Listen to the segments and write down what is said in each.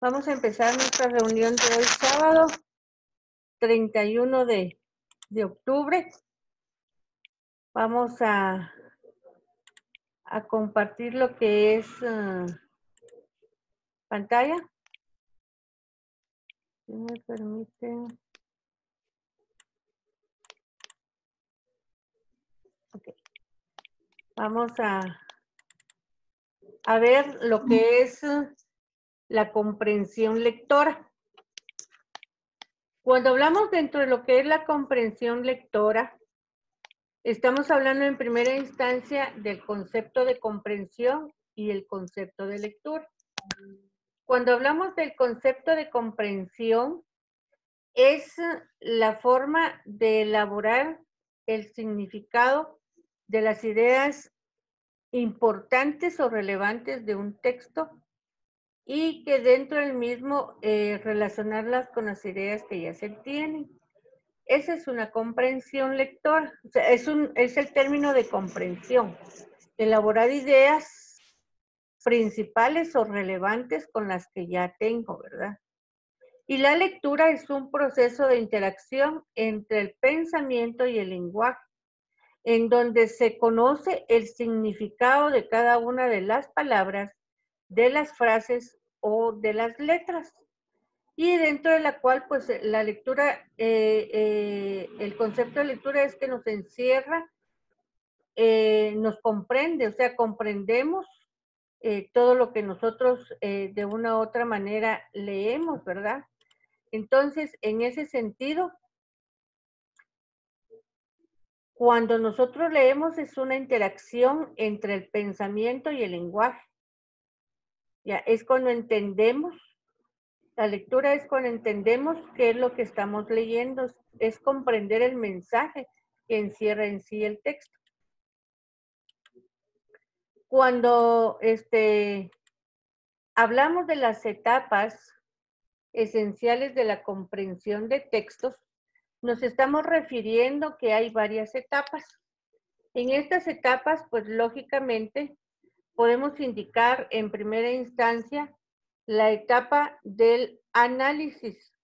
Vamos a empezar nuestra reunión de hoy sábado 31 de octubre. Vamos a compartir lo que es pantalla. Si me permiten. Okay. Vamos a ver lo que es la comprensión lectora. Cuando hablamos dentro de lo que es la comprensión lectora, estamos hablando en primera instancia del concepto de comprensión y el concepto de lectura. Cuando hablamos del concepto de comprensión, es la forma de elaborar el significado de las ideas importantes o relevantes de un texto y que dentro del mismo relacionarlas con las ideas que ya se tienen. Esa es una comprensión lectora, o sea, es el término de comprensión, elaborar ideas principales o relevantes con las que ya tengo, ¿verdad? Y la lectura es un proceso de interacción entre el pensamiento y el lenguaje, en donde se conoce el significado de cada una de las palabras, de las frases o de las letras. Y dentro de la cual, pues, la lectura, el concepto de lectura es que nos encierra, nos comprende, o sea, comprendemos todo lo que nosotros de una u otra manera leemos, ¿verdad? Entonces, en ese sentido, cuando nosotros leemos es una interacción entre el pensamiento y el lenguaje. Ya, es cuando entendemos, la lectura es cuando entendemos qué es lo que estamos leyendo, es comprender el mensaje que encierra en sí el texto. Cuando hablamos de las etapas esenciales de la comprensión de textos, nos estamos refiriendo que hay varias etapas. En estas etapas, pues lógicamente, podemos indicar en primera instancia la etapa del análisis.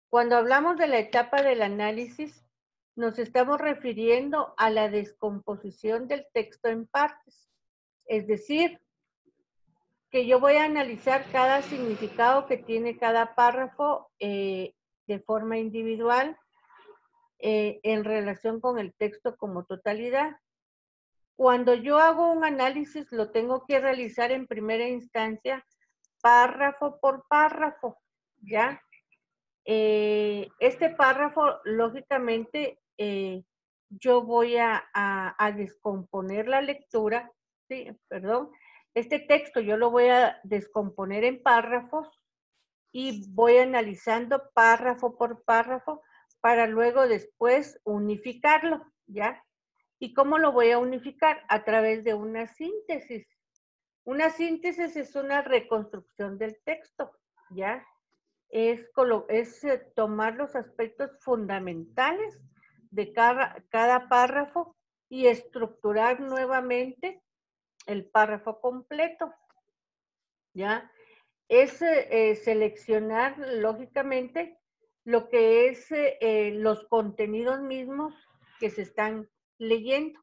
Cuando hablamos de la etapa del análisis, nos estamos refiriendo a la descomposición del texto en partes. Es decir, que yo voy a analizar cada significado que tiene cada párrafo de forma individual en relación con el texto como totalidad. Cuando yo hago un análisis, lo tengo que realizar en primera instancia, párrafo por párrafo, ¿ya? Este párrafo, lógicamente, yo voy a descomponer la lectura, sí, perdón, este texto yo lo voy a descomponer en párrafos y voy analizando párrafo por párrafo para luego después unificarlo, ¿ya? ¿Y cómo lo voy a unificar? A través de una síntesis. Una síntesis es una reconstrucción del texto, ¿ya? Es tomar los aspectos fundamentales de cada párrafo y estructurar nuevamente el párrafo completo, ¿ya? Es seleccionar lógicamente lo que es los contenidos mismos que se están leyendo.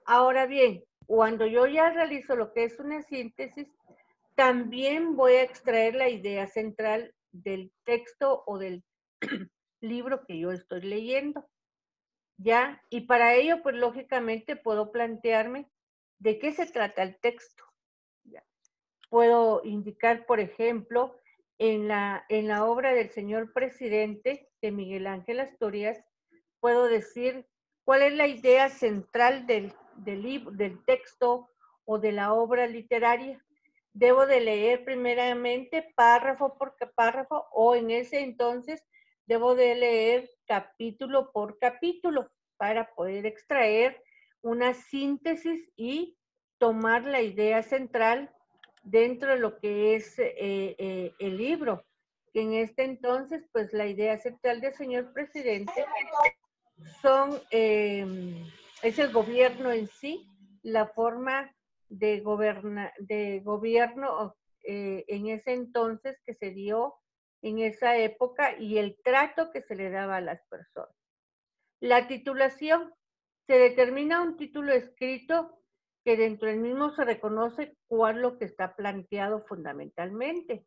Ahora bien, cuando yo ya realizo lo que es una síntesis, también voy a extraer la idea central del texto o del libro que yo estoy leyendo, ¿ya? Y para ello, pues lógicamente puedo plantearme de qué se trata el texto, ¿ya? Puedo indicar, por ejemplo, en la obra del señor presidente de Miguel Ángel Asturias, puedo decir cuál es la idea central del texto o de la obra literaria. Debo de leer primeramente párrafo por párrafo o en ese entonces debo de leer capítulo por capítulo para poder extraer una síntesis y tomar la idea central dentro de lo que es el libro. Que en este entonces, pues la idea central del señor presidente es el gobierno en sí, la forma de gobierno en ese entonces que se dio en esa época y el trato que se le daba a las personas. La titulación. Se determina un título escrito que dentro del mismo se reconoce cuál es lo que está planteado fundamentalmente.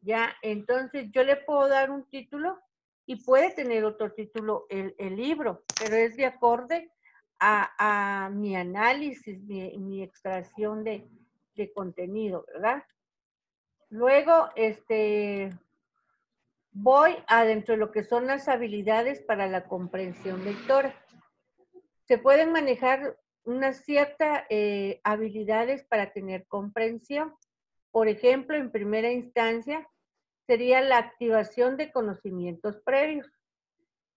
Ya, entonces yo le puedo dar un título y puede tener otro título el libro, pero es de acorde a mi análisis, mi extracción de contenido, ¿verdad? Luego, voy adentro de lo que son las habilidades para la comprensión lectora. Se pueden manejar unas ciertas habilidades para tener comprensión. Por ejemplo, en primera instancia, sería la activación de conocimientos previos.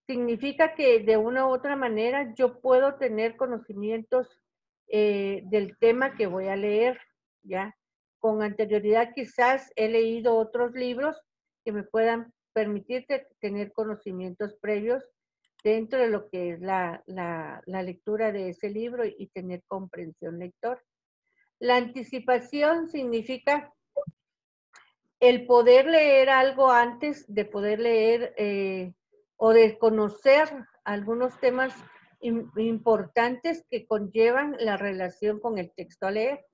Significa que de una u otra manera yo puedo tener conocimientos del tema que voy a leer, ¿ya? Con anterioridad quizás he leído otros libros que me puedan permitir tener conocimientos previos dentro de lo que es la lectura de ese libro y tener comprensión lectora. La anticipación significa el poder leer algo antes de poder leer o de conocer algunos temas importantes que conllevan la relación con el texto a leer.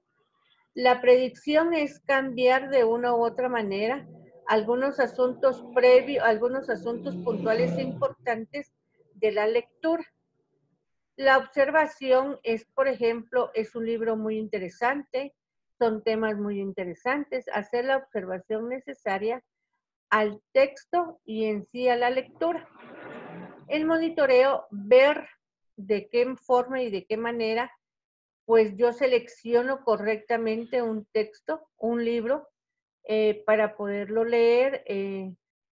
La predicción es cambiar de una u otra manera algunos asuntos previos, algunos asuntos puntuales e importantes de la lectura. La observación es, por ejemplo, es un libro muy interesante, son temas muy interesantes, hacer la observación necesaria al texto y en sí a la lectura. El monitoreo, ver de qué forma y de qué manera, pues yo selecciono correctamente un texto, un libro, para poderlo leer,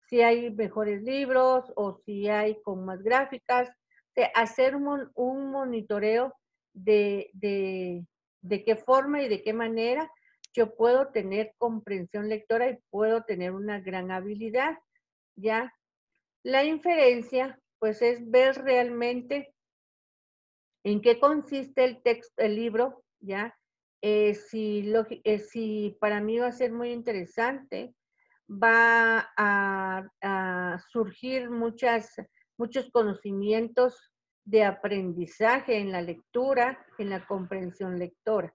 si hay mejores libros o si hay con más gráficas, hacer un monitoreo de qué forma y de qué manera yo puedo tener comprensión lectora y puedo tener una gran habilidad, ¿ya? La inferencia, pues es ver realmente en qué consiste el texto, el libro, ¿ya? Si para mí va a ser muy interesante, va a surgir muchos conocimientos de aprendizaje en la lectura, en la comprensión lectora.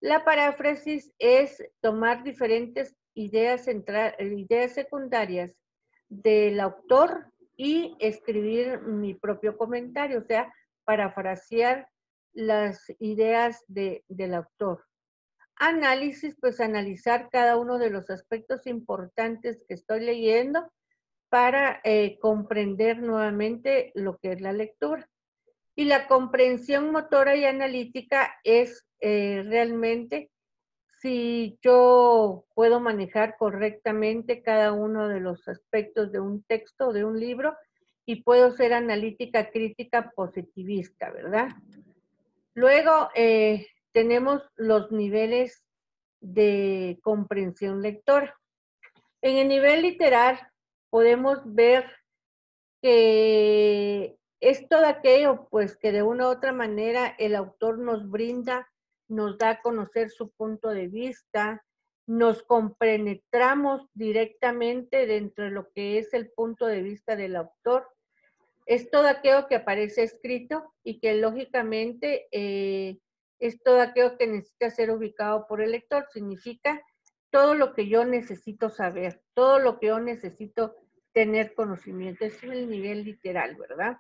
La paráfrasis es tomar diferentes ideas secundarias del autor y escribir mi propio comentario, o sea, parafrasear las ideas del autor. Análisis, pues analizar cada uno de los aspectos importantes que estoy leyendo para comprender nuevamente lo que es la lectura. Y la comprensión motora y analítica es realmente si yo puedo manejar correctamente cada uno de los aspectos de un texto, de un libro, y puedo ser analítica, crítica, positivista, ¿verdad? Luego tenemos los niveles de comprensión lectora. En el nivel literal podemos ver que es todo aquello, pues, que de una u otra manera el autor nos brinda, nos da a conocer su punto de vista, nos compenetramos directamente dentro de lo que es el punto de vista del autor. Es todo aquello que aparece escrito y que lógicamente es todo aquello que necesita ser ubicado por el lector. Significa todo lo que yo necesito saber, todo lo que yo necesito tener conocimiento. Es el nivel literal, ¿verdad?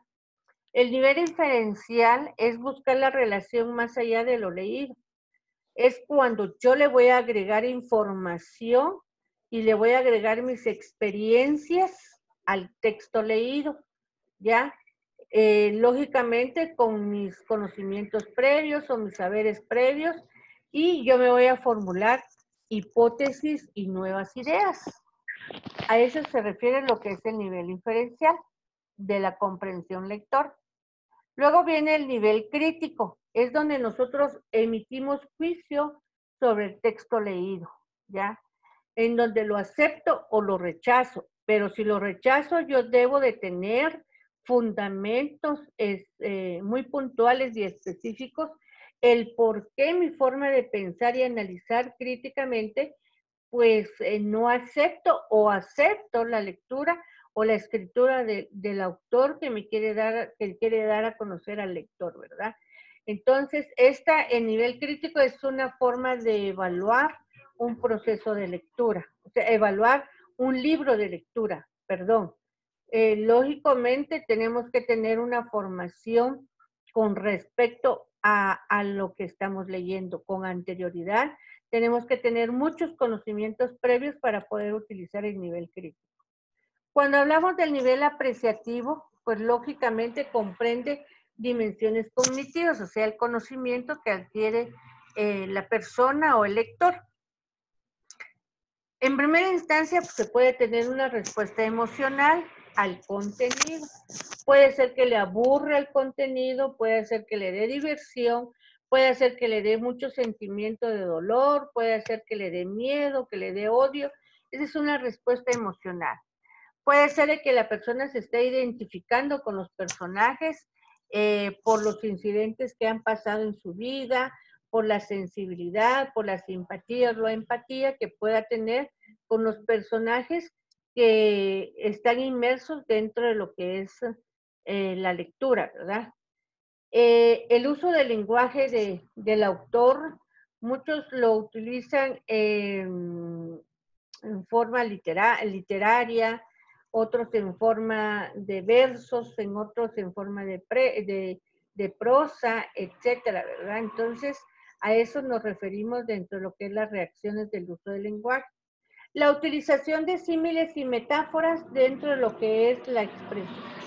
El nivel inferencial es buscar la relación más allá de lo leído. Es cuando yo le voy a agregar información y le voy a agregar mis experiencias al texto leído, ¿ya? Lógicamente con mis conocimientos previos o mis saberes previos y yo me voy a formular hipótesis y nuevas ideas. A eso se refiere lo que es el nivel inferencial de la comprensión lector. Luego viene el nivel crítico, es donde nosotros emitimos juicio sobre el texto leído, ¿ya? En donde lo acepto o lo rechazo, pero si lo rechazo yo debo de tener fundamentos muy puntuales y específicos, el por qué mi forma de pensar y analizar críticamente pues no acepto o acepto la lectura o la escritura del autor que me quiere dar, que quiere dar a conocer al lector, ¿verdad? Entonces, el nivel crítico es una forma de evaluar un proceso de lectura, o sea, evaluar un libro de lectura, perdón. Lógicamente tenemos que tener una formación con respecto a lo que estamos leyendo con anterioridad. Tenemos que tener muchos conocimientos previos para poder utilizar el nivel crítico. Cuando hablamos del nivel apreciativo, pues lógicamente comprende dimensiones cognitivas, o sea, el conocimiento que adquiere la persona o el lector. En primera instancia, pues, se puede tener una respuesta emocional al contenido. Puede ser que le aburre el contenido, puede ser que le dé diversión, puede ser que le dé mucho sentimiento de dolor, puede ser que le dé miedo, que le dé odio. Esa es una respuesta emocional. Puede ser de que la persona se esté identificando con los personajes por los incidentes que han pasado en su vida, por la sensibilidad, por la simpatía o la empatía que pueda tener con los personajes que están inmersos dentro de lo que es la lectura, ¿verdad? El uso del lenguaje del autor, muchos lo utilizan en forma literaria, otros en forma de versos, en otros en forma de prosa, etcétera, ¿verdad? Entonces, a eso nos referimos dentro de lo que es las reacciones del uso del lenguaje. La utilización de símiles y metáforas dentro de lo que es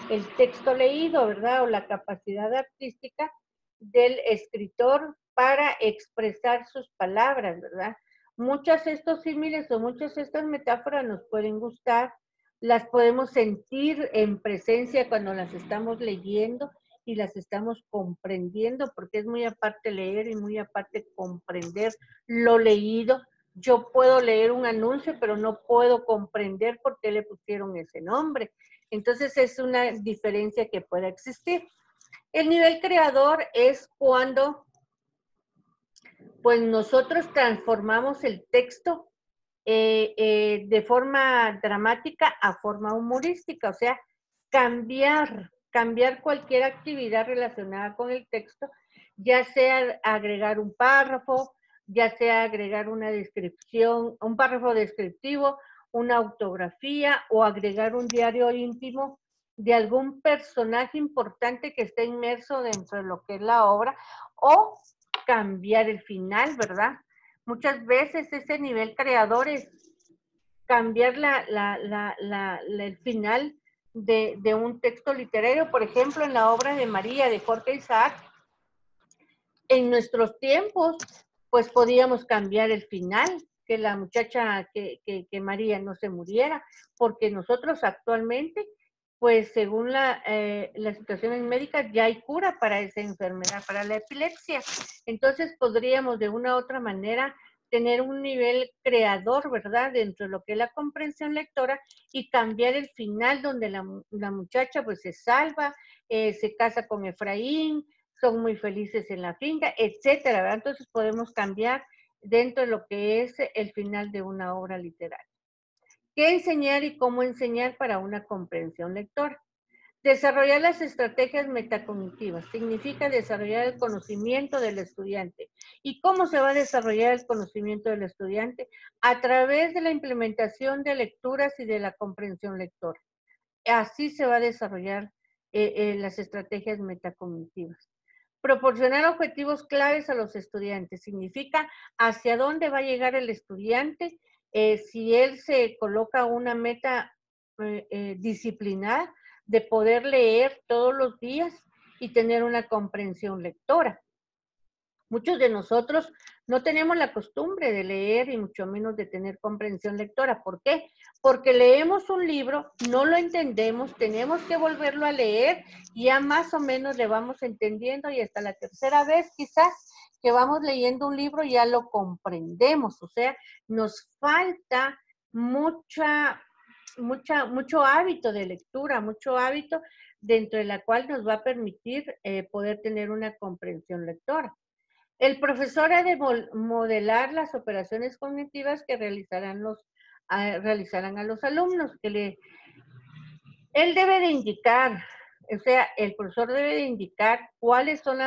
el texto leído, ¿verdad? O la capacidad artística del escritor para expresar sus palabras, ¿verdad? Muchos de estos símiles o muchas de estas metáforas nos pueden gustar, las podemos sentir en presencia cuando las estamos leyendo y las estamos comprendiendo, porque es muy aparte leer y muy aparte comprender lo leído. Yo puedo leer un anuncio, pero no puedo comprender por qué le pusieron ese nombre. Entonces es una diferencia que puede existir. El nivel creador es cuando pues nosotros transformamos el texto de forma dramática a forma humorística, o sea, cambiar cualquier actividad relacionada con el texto, ya sea agregar un párrafo, ya sea agregar una descripción, un párrafo descriptivo, una autografía o agregar un diario íntimo de algún personaje importante que esté inmerso dentro de lo que es la obra, o cambiar el final, ¿verdad? Muchas veces ese nivel creador es cambiar el final de un texto literario. Por ejemplo, en la obra de María de Jorge Isaac, en nuestros tiempos, pues podíamos cambiar el final, que la muchacha, que María no se muriera, porque nosotros actualmente, pues según las situaciones médicas, ya hay cura para esa enfermedad, para la epilepsia. Entonces podríamos de una u otra manera tener un nivel creador, ¿verdad? Dentro de lo que es la comprensión lectora y cambiar el final donde la muchacha pues se salva, se casa con Efraín, son muy felices en la finca, etcétera, ¿verdad? Entonces podemos cambiar dentro de lo que es el final de una obra literaria. ¿Qué enseñar y cómo enseñar para una comprensión lectora? Desarrollar las estrategias metacognitivas significa desarrollar el conocimiento del estudiante. ¿Y cómo se va a desarrollar el conocimiento del estudiante? A través de la implementación de lecturas y de la comprensión lectora. Así se va a desarrollar las estrategias metacognitivas. Proporcionar objetivos claves a los estudiantes significa hacia dónde va a llegar el estudiante si él se coloca una meta disciplinada de poder leer todos los días y tener una comprensión lectora. Muchos de nosotros no tenemos la costumbre de leer y mucho menos de tener comprensión lectora. ¿Por qué? Porque leemos un libro, no lo entendemos, tenemos que volverlo a leer y ya más o menos le vamos entendiendo y hasta la tercera vez quizás que vamos leyendo un libro ya lo comprendemos. O sea, nos falta mucho hábito de lectura, mucho hábito dentro de la cual nos va a permitir poder tener una comprensión lectora. El profesor ha de modelar las operaciones cognitivas que realizarán a los alumnos, él debe de indicar, o sea, el profesor debe de indicar cuáles son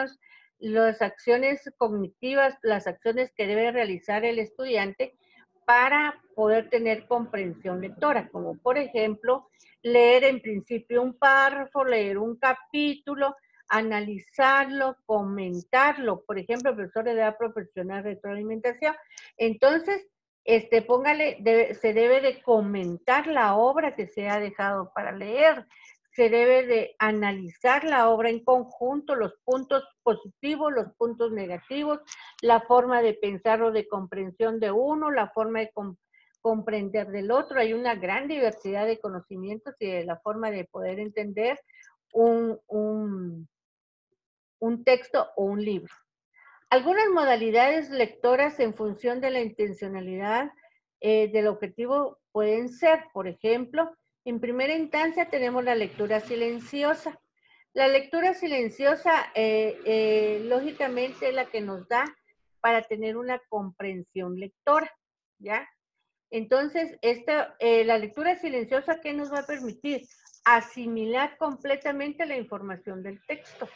las acciones cognitivas, las acciones que debe realizar el estudiante para poder tener comprensión lectora, como por ejemplo, leer en principio un párrafo, leer un capítulo, analizarlo, comentarlo. Por ejemplo, el profesor le da proporcionar retroalimentación. Entonces, se debe de comentar la obra que se ha dejado para leer, se debe de analizar la obra en conjunto, los puntos positivos, los puntos negativos, la forma de pensar o de comprensión de uno, la forma de comprender del otro. Hay una gran diversidad de conocimientos y de la forma de poder entender un texto o un libro. Algunas modalidades lectoras en función de la intencionalidad del objetivo pueden ser, por ejemplo, en primera instancia tenemos la lectura silenciosa. La lectura silenciosa, lógicamente, es la que nos da para tener una comprensión lectora, ¿ya? Entonces, la lectura silenciosa, ¿qué nos va a permitir? Asimilar completamente la información del texto,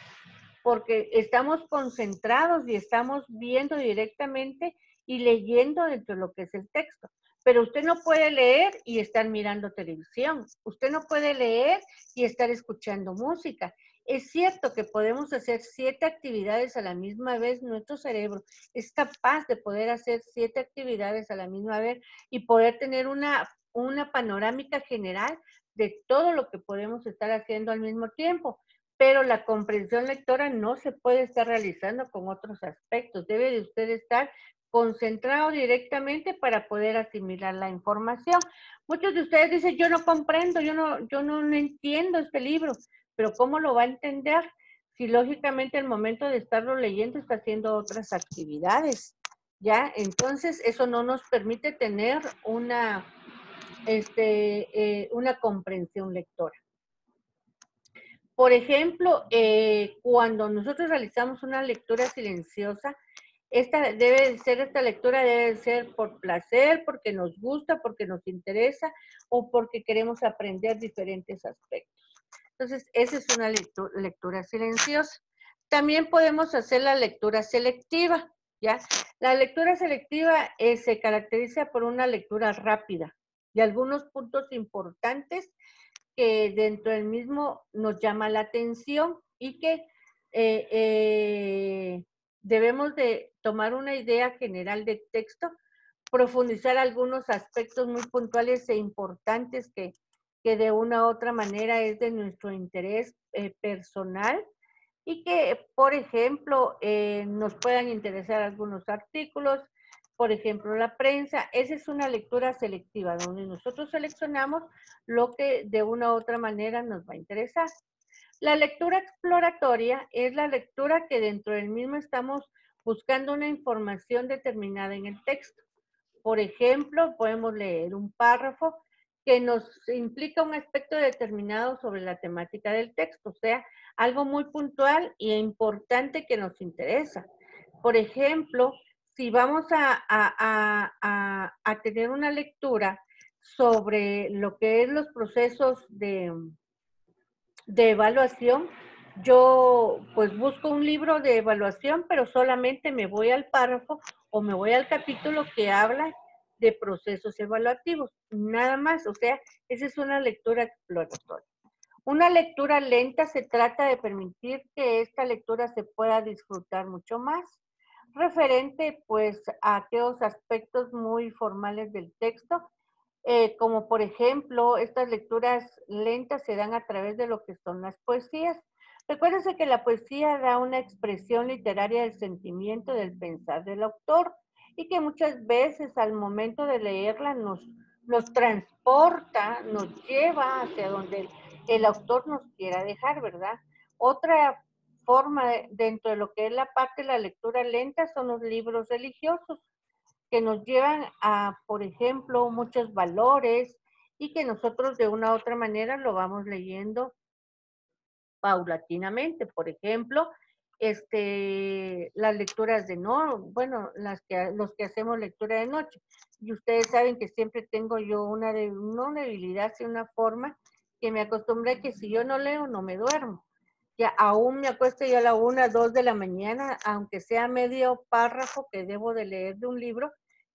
porque estamos concentrados y estamos viendo directamente y leyendo dentro de lo que es el texto. Pero usted no puede leer y estar mirando televisión. Usted no puede leer y estar escuchando música. Es cierto que podemos hacer 7 actividades a la misma vez. Nuestro cerebro es capaz de poder hacer 7 actividades a la misma vez y poder tener una panorámica general de todo lo que podemos estar haciendo al mismo tiempo, pero la comprensión lectora no se puede estar realizando con otros aspectos. Debe de usted estar concentrado directamente para poder asimilar la información. Muchos de ustedes dicen, yo no comprendo, yo no entiendo este libro, pero ¿cómo lo va a entender? Si lógicamente al momento de estarlo leyendo está haciendo otras actividades, ¿ya? Entonces eso no nos permite tener una comprensión lectora. Por ejemplo, cuando nosotros realizamos una lectura silenciosa, esta lectura debe ser por placer, porque nos gusta, porque nos interesa o porque queremos aprender diferentes aspectos. Entonces, esa es una lectura silenciosa. También podemos hacer la lectura selectiva, ¿ya? La lectura selectiva se caracteriza por una lectura rápida y algunos puntos importantes que dentro del mismo nos llama la atención y que debemos de tomar una idea general del texto, profundizar algunos aspectos muy puntuales e importantes que de una u otra manera es de nuestro interés personal y que, por ejemplo, nos puedan interesar algunos artículos, por ejemplo, la prensa. Esa es una lectura selectiva, donde nosotros seleccionamos lo que de una u otra manera nos va a interesar. La lectura exploratoria es la lectura que dentro del mismo estamos buscando una información determinada en el texto. Por ejemplo, podemos leer un párrafo que nos implica un aspecto determinado sobre la temática del texto, o sea, algo muy puntual e importante que nos interesa. Por ejemplo, si vamos a tener una lectura sobre lo que es los procesos de evaluación, yo pues busco un libro de evaluación, pero solamente me voy al párrafo o me voy al capítulo que habla de procesos evaluativos, nada más. O sea, esa es una lectura exploratoria. Una lectura lenta se trata de permitir que esta lectura se pueda disfrutar mucho más, referente pues a aquellos aspectos muy formales del texto, como por ejemplo, estas lecturas lentas se dan a través de lo que son las poesías. Recuérdense que la poesía da una expresión literaria del sentimiento, del pensar del autor, y que muchas veces al momento de leerla nos transporta, nos lleva hacia donde el autor nos quiera dejar, ¿verdad? Otra forma dentro de lo que es la parte de la lectura lenta son los libros religiosos, que nos llevan a, por ejemplo, muchos valores y que nosotros de una u otra manera lo vamos leyendo paulatinamente. Por ejemplo, las lecturas de bueno, los que hacemos lectura de noche. Y ustedes saben que siempre tengo yo no debilidad, sino una forma que me acostumbré que si yo no leo, no me duermo. Ya aún me acuesto ya a la 1, 2 de la mañana, aunque sea medio párrafo que debo de leer de un libro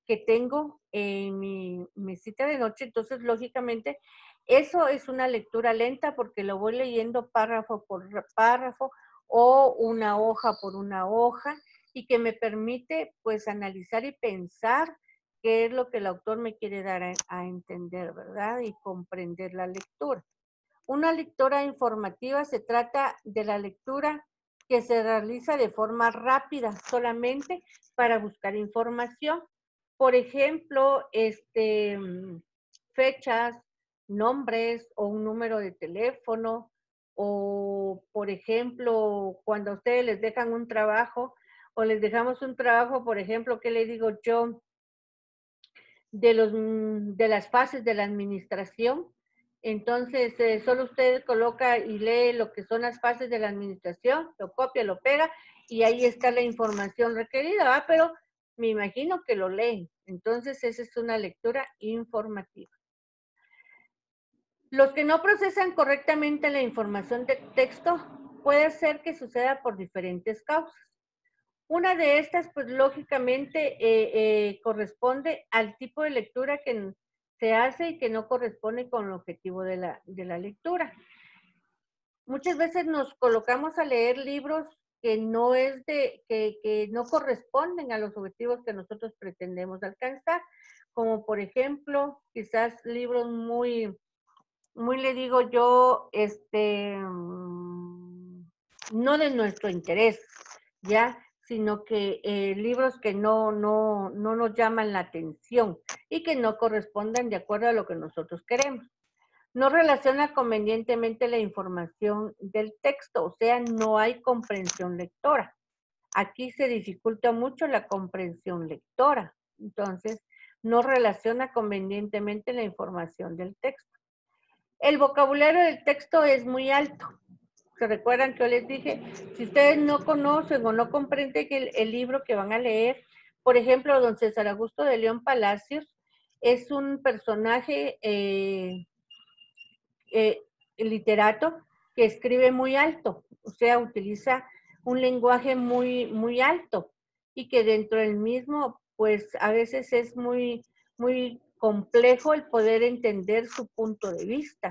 que tengo en mi cita de noche. Entonces, lógicamente, eso es una lectura lenta porque lo voy leyendo párrafo por párrafo o una hoja por una hoja y que me permite pues analizar y pensar qué es lo que el autor me quiere dar a entender, ¿verdad? Y comprender la lectura. Una lectura informativa se trata de la lectura que se realiza de forma rápida solamente para buscar información. Por ejemplo, fechas, nombres o un número de teléfono, o por ejemplo, cuando a ustedes les dejan un trabajo o les dejamos un trabajo, por ejemplo, ¿qué le digo yo? De las fases de la administración. Entonces, solo usted coloca y lee lo que son las fases de la administración, lo copia, lo pega y ahí está la información requerida, pero me imagino que lo leen. Entonces, esa es una lectura informativa. Los que no procesan correctamente la información de texto puede ser que suceda por diferentes causas. Una de estas, pues lógicamente, corresponde al tipo de lectura que se hace y que no corresponde con el objetivo de la lectura. Muchas veces nos colocamos a leer libros que que no corresponden a los objetivos que nosotros pretendemos alcanzar, como por ejemplo, quizás libros muy le digo yo, no de nuestro interés, ¿ya? Sino que libros que no nos llaman la atención y que no correspondan de acuerdo a lo que nosotros queremos. No relaciona convenientemente la información del texto, o sea, no hay comprensión lectora. Aquí se dificulta mucho la comprensión lectora, entonces no relaciona convenientemente la información del texto. El vocabulario del texto es muy alto. ¿Se recuerdan que yo les dije? Si ustedes no conocen o no comprenden el libro que van a leer, por ejemplo, don César Augusto de León Palacios es un personaje literato que escribe muy alto, o sea, utiliza un lenguaje muy alto y que dentro del mismo, pues a veces es muy complejo el poder entender su punto de vista.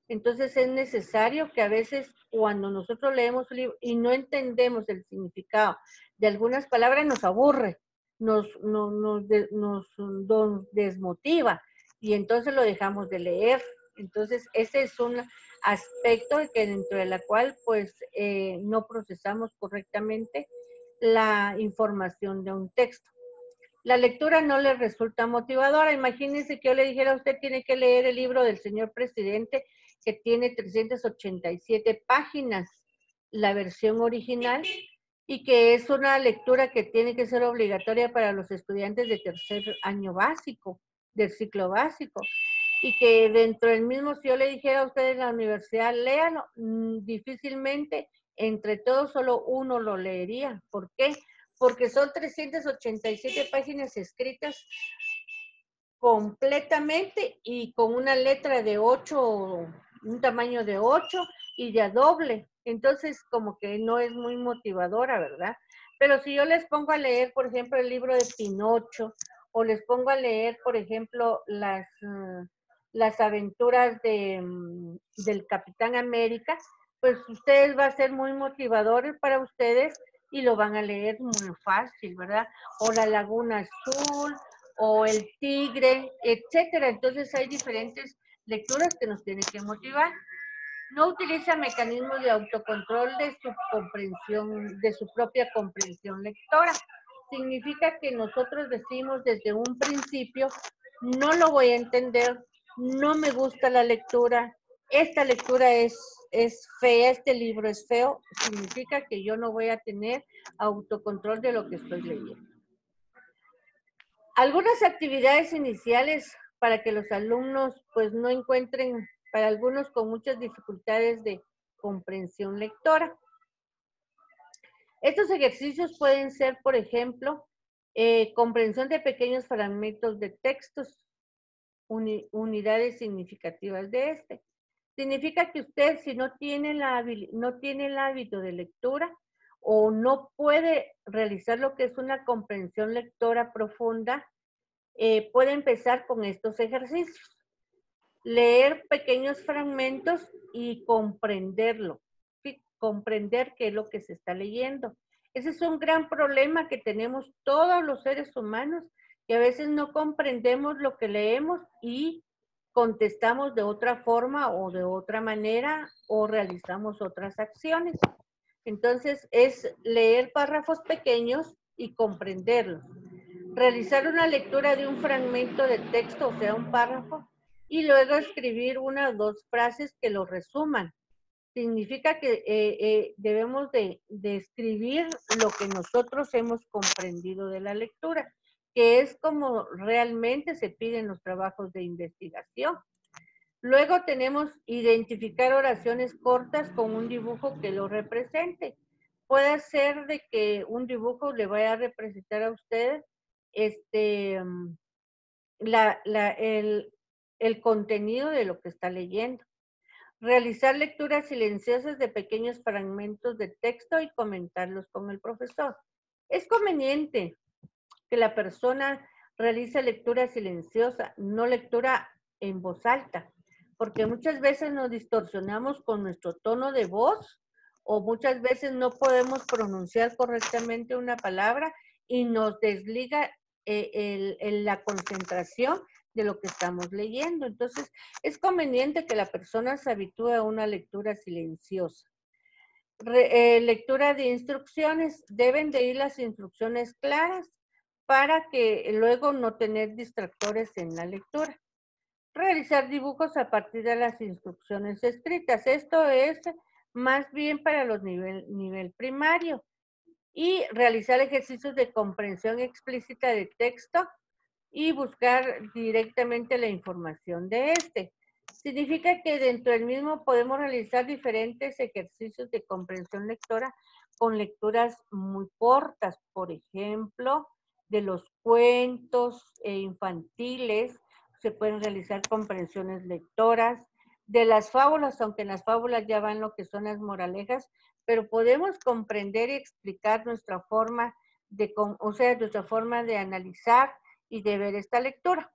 Entonces es necesario que a veces cuando nosotros leemos un libro y no entendemos el significado de algunas palabras nos aburre, nos desmotiva y entonces lo dejamos de leer. Entonces ese es un aspecto que dentro de la cual pues no procesamos correctamente la información de un texto. La lectura no le resulta motivadora. Imagínense que yo le dijera a usted tiene que leer el libro del señor presidente que tiene 387 páginas, la versión original, y que es una lectura que tiene que ser obligatoria para los estudiantes de tercer año básico, del ciclo básico, y que dentro del mismo, si yo le dijera a ustedes en la universidad, léalo, difícilmente entre todos solo uno lo leería. ¿Por qué? Porque son 387 páginas escritas completamente y con una letra de 8, un tamaño de 8 y de a doble. Entonces, como que no es muy motivadora, ¿verdad? Pero si yo les pongo a leer, por ejemplo, el libro de Pinocho, o les pongo a leer, por ejemplo, las aventuras del Capitán América, pues ustedes va a ser muy motivadores para ustedes y lo van a leer muy fácil, ¿verdad? O La Laguna Azul, o El Tigre, etcétera. Entonces hay diferentes lecturas que nos tienen que motivar. No utiliza mecanismos de autocontrol de su comprensión, de su propia comprensión lectora. Significa que nosotros decimos desde un principio, no lo voy a entender, no me gusta la lectura, esta lectura es fea, este libro es feo, significa que yo no voy a tener autocontrol de lo que estoy leyendo. Algunas actividades iniciales para que los alumnos pues no encuentren, para algunos con muchas dificultades de comprensión lectora. Estos ejercicios pueden ser, por ejemplo, comprensión de pequeños fragmentos de textos, unidades significativas de este. Significa que usted, si no tiene el hábito de lectura o no puede realizar lo que es una comprensión lectora profunda, puede empezar con estos ejercicios. Leer pequeños fragmentos y comprenderlo. ¿Sí? Comprender qué es lo que se está leyendo. Ese es un gran problema que tenemos todos los seres humanos, que a veces no comprendemos lo que leemos y contestamos de otra forma o de otra manera o realizamos otras acciones. Entonces, es leer párrafos pequeños y comprenderlos. Realizar una lectura de un fragmento de texto, o sea, un párrafo, y luego escribir una o dos frases que lo resuman. Significa que debemos de escribir lo que nosotros hemos comprendido de la lectura, que es como realmente se piden los trabajos de investigación. Luego tenemos identificar oraciones cortas con un dibujo que lo represente. Puede ser de que un dibujo le vaya a representar a usted el contenido de lo que está leyendo. Realizar lecturas silenciosas de pequeños fragmentos de texto y comentarlos con el profesor. Es conveniente que la persona realice lectura silenciosa, no lectura en voz alta, porque muchas veces nos distorsionamos con nuestro tono de voz o muchas veces no podemos pronunciar correctamente una palabra y nos desliga la concentración de lo que estamos leyendo. Entonces, es conveniente que la persona se habitúe a una lectura silenciosa. Lectura de instrucciones. Deben de ir las instrucciones claras para que luego no tener distractores en la lectura. Realizar dibujos a partir de las instrucciones escritas. Esto es más bien para los nivel primario. Y realizar ejercicios de comprensión explícita de texto y buscar directamente la información de este. Significa que dentro del mismo podemos realizar diferentes ejercicios de comprensión lectora con lecturas muy cortas, por ejemplo, de los cuentos infantiles, se pueden realizar comprensiones lectoras, de las fábulas, aunque en las fábulas ya van lo que son las moralejas, pero podemos comprender y explicar nuestra forma nuestra forma de analizar y de ver esta lectura.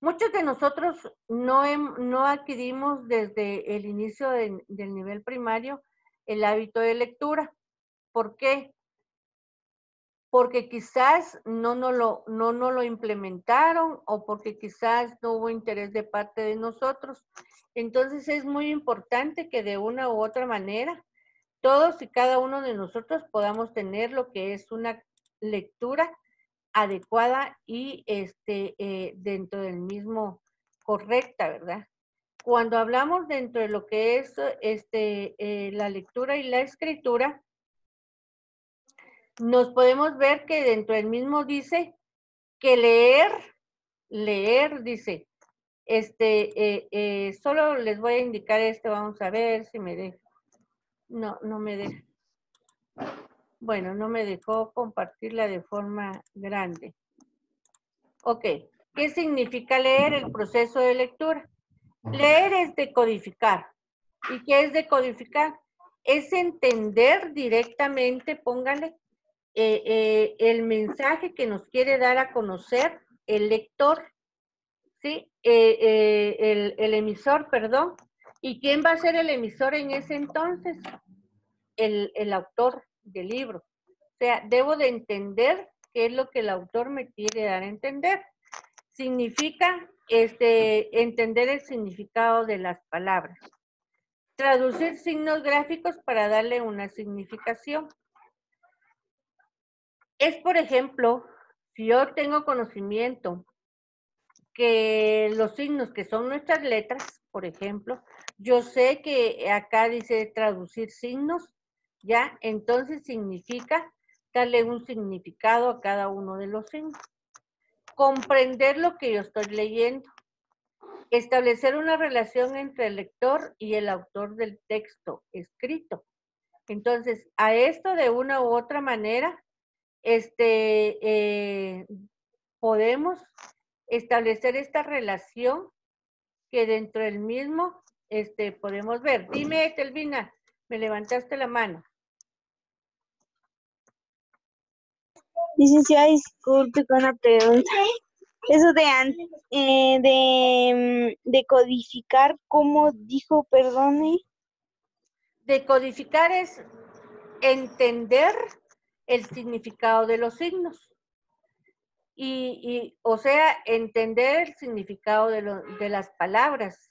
Muchos de nosotros no adquirimos desde el inicio del nivel primario el hábito de lectura. ¿Por qué? Porque quizás no nos lo implementaron o porque quizás no hubo interés de parte de nosotros. Entonces es muy importante que de una u otra manera todos y cada uno de nosotros podamos tener lo que es una lectura adecuada y dentro del mismo correcta, ¿verdad? Cuando hablamos dentro de lo que es la lectura y la escritura, nos podemos ver que dentro del mismo dice que leer dice, solo les voy a indicar vamos a ver si me deja. No me deja. Bueno, no me dejó compartirla de forma grande. Ok, ¿qué significa leer? El proceso de lectura. Leer es decodificar. ¿Y qué es decodificar? Es entender directamente, póngale, el mensaje que nos quiere dar a conocer el lector, ¿sí? El emisor, perdón. ¿Y quién va a ser el emisor en ese entonces? El autor del libro. O sea, debo de entender qué es lo que el autor me quiere dar a entender. Significa entender el significado de las palabras. Traducir signos gráficos para darle una significación. Es, por ejemplo, si yo tengo conocimiento que los signos que son nuestras letras, por ejemplo, yo sé que acá dice traducir signos, ¿ya? Entonces significa darle un significado a cada uno de los signos. Comprender lo que yo estoy leyendo. Establecer una relación entre el lector y el autor del texto escrito. Entonces, a esto de una u otra manera, podemos establecer esta relación que dentro del mismo podemos ver. Dime, Telvina, me levantaste la mano. Licenciada, disculpe con la pregunta. Eso de codificar, ¿cómo dijo, perdone? Decodificar es entender el significado de los signos. O sea, entender el significado de las palabras.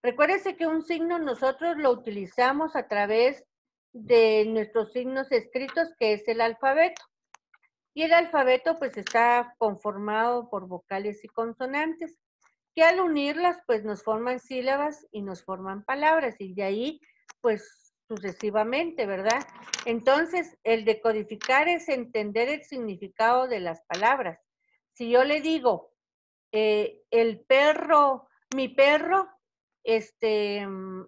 Recuérdese que un signo nosotros lo utilizamos a través de nuestros signos escritos, que es el alfabeto. Y el alfabeto pues está conformado por vocales y consonantes, que al unirlas pues nos forman sílabas y nos forman palabras, y de ahí pues sucesivamente, ¿verdad? Entonces, el decodificar es entender el significado de las palabras. Si yo le digo, el perro, mi perro,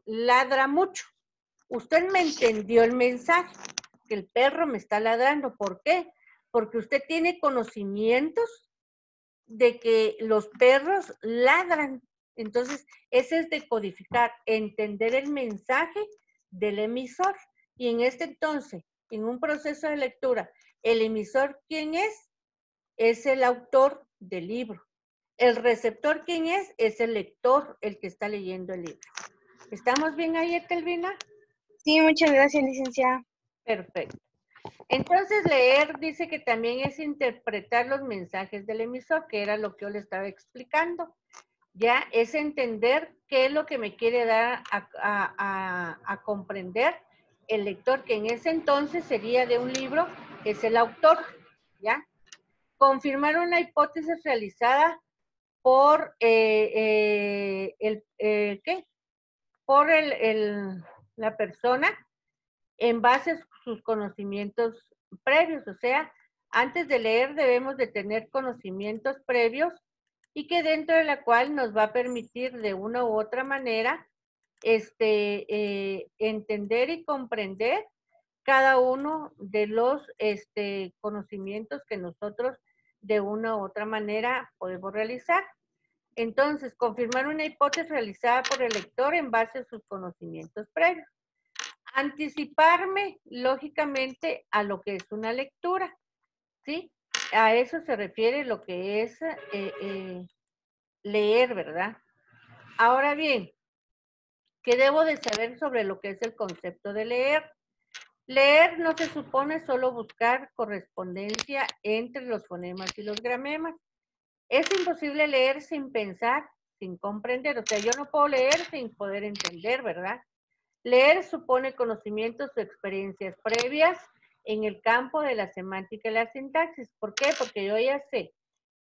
ladra mucho. Usted me entendió el mensaje, que el perro me está ladrando. ¿Por qué? Porque usted tiene conocimientos de que los perros ladran. Entonces, ese es decodificar, entender el mensaje del emisor. Y en este entonces, en un proceso de lectura, el emisor, ¿quién es? Es el autor del libro. El receptor, ¿quién es? Es el lector, el que está leyendo el libro. ¿Estamos bien ahí, Etelvina? Sí, muchas gracias, licenciada. Perfecto. Entonces, leer dice que también es interpretar los mensajes del emisor, que era lo que yo le estaba explicando. Ya es entender qué es lo que me quiere dar a comprender el lector, que en ese entonces sería de un libro, es el autor, ¿ya? Confirmar una hipótesis realizada por ¿qué? Por la persona en base a sus conocimientos previos. O sea, antes de leer debemos de tener conocimientos previos y que dentro de la cual nos va a permitir de una u otra manera entender y comprender cada uno de los conocimientos que nosotros de una u otra manera podemos realizar. Entonces, confirmar una hipótesis realizada por el lector en base a sus conocimientos previos. Anticiparme, lógicamente, a lo que es una lectura, ¿sí? A eso se refiere lo que es leer, ¿verdad? Ahora bien, ¿qué debo de saber sobre lo que es el concepto de leer? Leer no se supone solo buscar correspondencia entre los fonemas y los gramemas. Es imposible leer sin pensar, sin comprender. O sea, yo no puedo leer sin poder entender, ¿verdad? Leer supone conocimientos o experiencias previas en el campo de la semántica y la sintaxis. ¿Por qué? Porque yo ya sé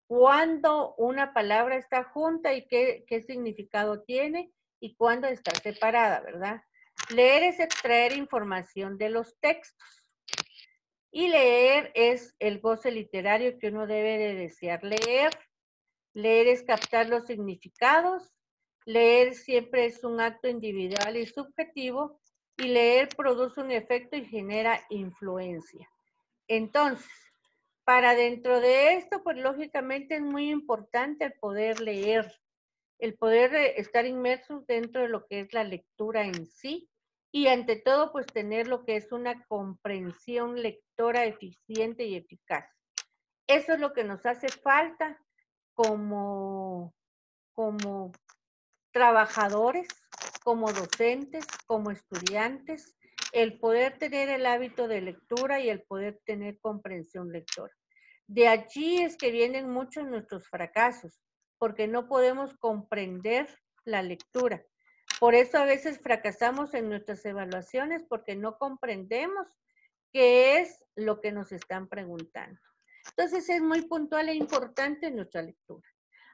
cuándo una palabra está junta y qué significado tiene y cuándo está separada, ¿verdad? Leer es extraer información de los textos. Y leer es el goce literario que uno debe de desear leer. Leer es captar los significados. Leer siempre es un acto individual y subjetivo. Y leer produce un efecto y genera influencia. Entonces, para dentro de esto, pues lógicamente es muy importante el poder leer, el poder estar inmersos dentro de lo que es la lectura en sí y ante todo, pues tener lo que es una comprensión lectora eficiente y eficaz. Eso es lo que nos hace falta como trabajadores, como docentes, como estudiantes, el poder tener el hábito de lectura y el poder tener comprensión lectora. De allí es que vienen muchos nuestros fracasos, porque no podemos comprender la lectura. Por eso a veces fracasamos en nuestras evaluaciones porque no comprendemos qué es lo que nos están preguntando. Entonces es muy puntual e importante nuestra lectura.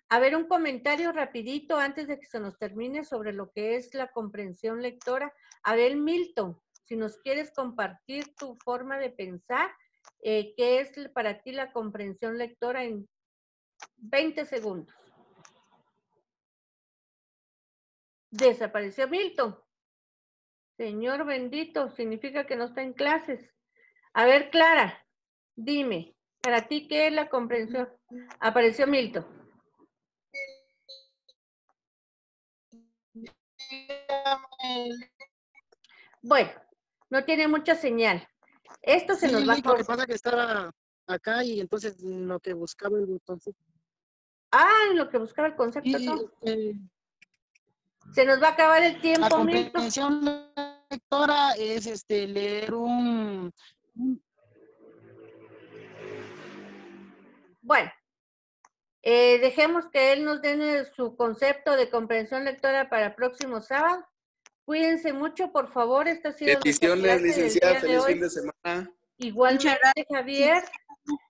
A ver, un comentario rapidito antes de que se nos termine sobre lo que es la comprensión lectora. A ver, Milton, si nos quieres compartir tu forma de pensar, ¿qué es para ti la comprensión lectora en 20 segundos? Desapareció Milton. Señor bendito, significa que no está en clases. A ver, Clara, dime, ¿para ti qué es la comprensión? Apareció Milton. Bueno, no tiene mucha señal. Esto se nos va a... Lo que pasa es que estaba acá y entonces lo que buscaba el botoncito. Ah, en lo que buscaba el concepto. Y se nos va a acabar el la tiempo, Milton. comprensión lectora es leer un... Bueno, dejemos que él nos dé su concepto de comprensión lectora para el próximo sábado. Cuídense mucho, por favor. Esta ha sido nuestra clase del día de hoy. Fin de semana. Igualmente, Javier,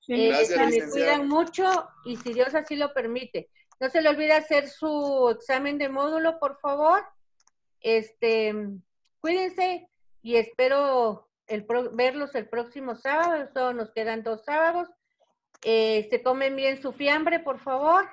Gracias, se me licenciado. cuidan mucho y si Dios así lo permite. No se le olvide hacer su examen de módulo, por favor. Cuídense y espero verlos el próximo sábado. Solo nos quedan 2 sábados. Se comen bien su fiambre, por favor.